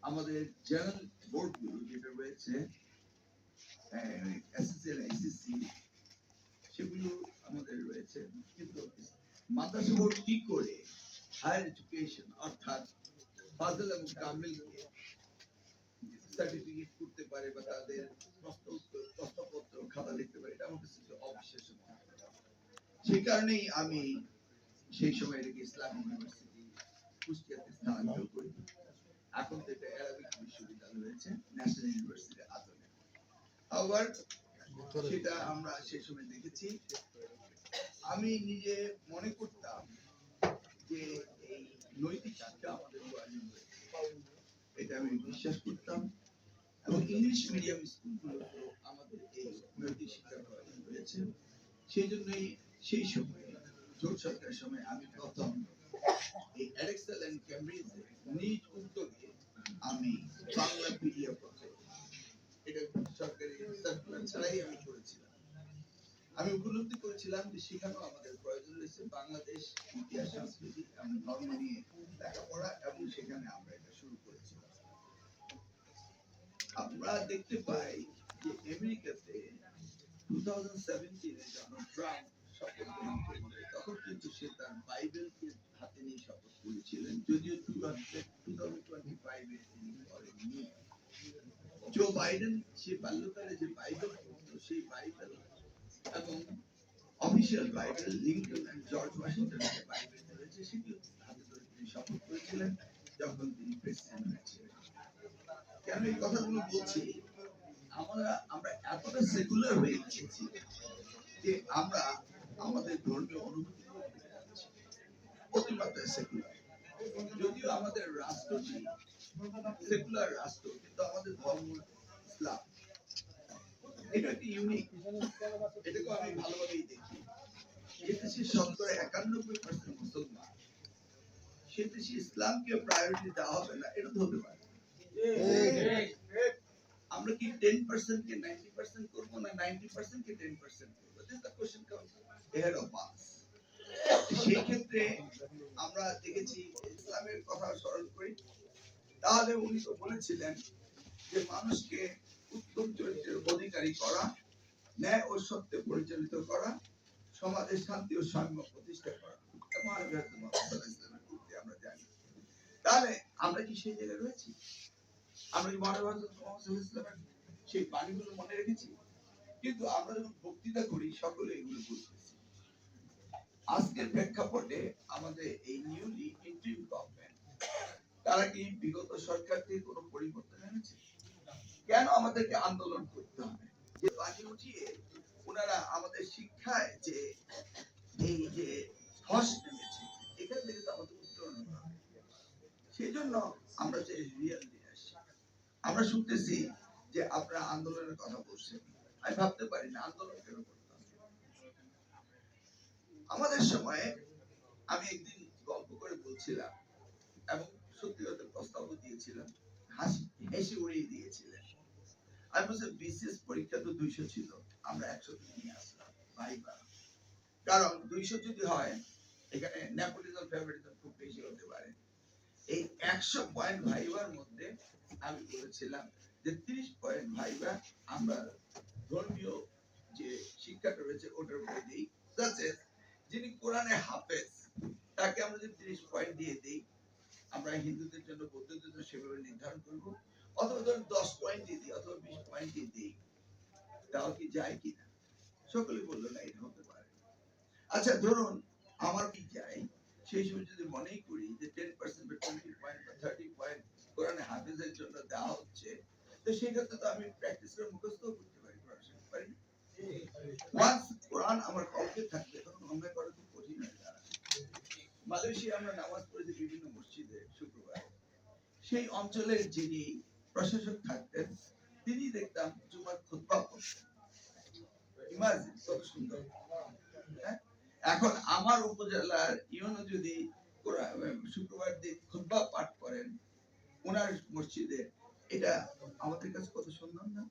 আমাদের জেনারেল বোর্ডগুলো যেটা রয়েছে এসএসসি আর এইচএসসি সেগুলো আমাদের রয়েছে, কিন্তু মাদ্রাসা বোর্ড কি করে হায়ার এডুকেশন অর্থাৎ ফাজল এবং কামিলকে সার্টিফিকেট করতে পারে বা তাদের প্রশ্নপত্র খাতা লিখতে পারে, এটা আমার কাছে অবিশ্বাস্য মনে হয়। সেই কারণেই আমি সেই সময় এটাকে ইসলামী ইউনিভার্সিটি কুষ্টিয়াতে স্থানান্তর করি। এখন তো এটা অ্যারাবিক বিশ্ববিদ্যালয় রয়েছে ন্যাশনাল ইউনিভার্সিটির আদলে। আবার সেটা আমরা সেই সময় দেখেছি। আমি নিজে মনে করতাম যে এই নৈতিক শিক্ষা আমাদের প্রয়োজন রয়েছে, এটা আমি বিশ্বাস করতাম, এবং ইংলিশ মিডিয়াম স্কুলগুলোতে আমাদের এই নৈতিক শিক্ষার প্রয়োজন রয়েছে। সেই জন্যই সেই সময় জোট সরকারের সময় আমি প্রথম এই এডেক্সেল এন্ড ক্যামব্রিজ নিজ উদ্যোগে আমি বাংলা পিডিএফ এটা সরকারি সার্কুলার ছাড়াই আমি করেছিলাম। আমি উপলব্ধি করেছিলাম যে সেখানেও আমাদের প্রয়োজন রয়েছে বাংলাদেশ ইতিহাস সংস্কৃতি এবং ধর্ম নিয়ে লেখাপড়া, এবং সেখানে আমরা এটা শুরু করেছিলাম। আমরা দেখতে পাই যে আমেরিকাতে 2017 যখন ট্রাম্প শপথ গ্রহণ করলেন, তখন কিন্তু সে তার বাইবেলকে হাতে নিয়ে শপথ করেছিলেন, যদিও 2025 তিনি করেননি। জো বাইডেন সে বাল্যকালে যে বাইবেল পড়তো, সেই বাইবেল এবং official Bible Lincoln and George ওয়াশিংটনের যে বাইবেল রয়েছে সেটি হাতে ধরে তিনি শপথ করেছিলেন যখন তিনি প্রেসিডেন্ট হয়েছিলেন। কেন এই কথাগুলো বলছি? আমরা এতটা সেকুলার হয়ে গেছি যে আমরা আমাদের ধর্মীয় অনুভূতি অতিমাত্রায় সেকুলার। যদিও আমাদের রাষ্ট্রটি সেকুলার রাষ্ট্র, কিন্তু আমাদের ধর্ম ইসলাম। এটা একটি ইউনিক, এটাকে আমি ভালোভাবেই দেখি। যে দেশে 51% মুসলমান, সে দেশে ইসলামকে প্রায়োরিটি দেওয়া হবে না, এটা হতে পারে। আমরা কি 10% কে 90% করব, না 90% কে 10% করব? This the question comes ahead of us. সেই ক্ষেত্রে আমরা দেখেছি ইসলামের কথা স্মরণ করি, তাহলে উনি তো বলেছিলেন যে মানুষকে উত্তম চরিত্রের অধিকারী করা, ন্যায় ও সত্যে পরিচালিত করা, সমাজে শান্তি ও সাম্য প্রতিষ্ঠা করা। আমরা জানি, তাহলে আমরা কি সেই জায়গায় রয়েছি? আমরা কি ইসলামের সেই বাণীগুলো মনে রেখেছি? কিন্তু আমরা যখন বক্তৃতা করি সকলে এগুলো বুঝতেছি। আজকের প্রেক্ষাপটে আমাদের এই নিউলি ইন্টারিম গভর্নমেন্ট, তারা কি বিগত সরকার থেকে কোনো পরিবর্তন এনেছে? কেন আমাদেরকে আন্দোলন করতে হবে? যে বাজি উঠিয়ে ওনারা আমাদের শিক্ষায় যে এই যে ধস নেমেছে, এখান থেকে তো আমাদের উত্তরণ হবে। সেই জন্য আমরা যে রিয়েল লিডারশিপ, আমরা শুনতেছি যে আপনারা আন্দোলনের কথা বলছেন। আমি ভাবতে পারি না আন্দোলন কেন করতাম। আমাদের সময়ে আমি একদিন গল্প করে বলছিলাম এবং সত্যি কথা প্রস্তাব দিয়েছিলাম, হেসে উড়িয়ে দিয়েছিলেন। আমি বলছি বিসিএস পরীক্ষা তো 200 ছিল, আমরা 100 নিয়ে আসলাম ভাইবা। কারণ 200 যদি হয়, এখানে নেপোটিজম ফেভারিজম খুব বেশি হতে পারে। এই 100 পয়েন্ট ভাইবার মধ্যে আমি বলেছিলাম যে 30 পয়েন্ট ভাইবা আমরা ধর্মীয় যে শিক্ষাটা রয়েছে ওটার উপরে দিই। যিনি কোরআনে হাফেজ, তাকে আমরা যদি 30 পয়েন্ট দিয়ে দিই, আমরা হিন্দুদের জন্য বৌদ্ধদের জন্য সেভাবে নির্ধারণ করব, অথবা ধরুন 10 পয়েন্ট দিয়ে দিই, অথবা 20 পয়েন্ট দিয়ে দিই, তাও কি যায় কিনা? সকলে বললো না, এটা হতে পারে। আচ্ছা ধরুন আমার কি যায়, সেই সময় যদি মনেই করি যে 10% বা 20 পয়েন্ট বা 30 পয়েন্ট কোরআনে হাফেজের জন্য দেওয়া হচ্ছে, তো সেক্ষেত্রে তো আমি প্র্যাকটিস করে মুখস্থ করতে পারি, পড়াশোনা পারি। ওয়ান্স কোরআন আমার কলকে থাকবে, তখন অঙ্গ করা খুব কঠিন হয়ে দাঁড়ায়। মালয়েশিয়া আমরা নামাজ পড়েছি বিভিন্ন মসজিদে শুক্রবার। সেই অঞ্চলের যিনি প্রশাসক থাকতেন, তিনি দেখতাম জুমার খুতবা পড়তেন। ইমাজিন কত সুন্দর। এখন আমার উপজেলার ইউনো যদি শুক্রবার দিন খুতবা পাঠ করেন ওনার মসজিদে, এটা আমাদের কাছে কত সুন্দর না?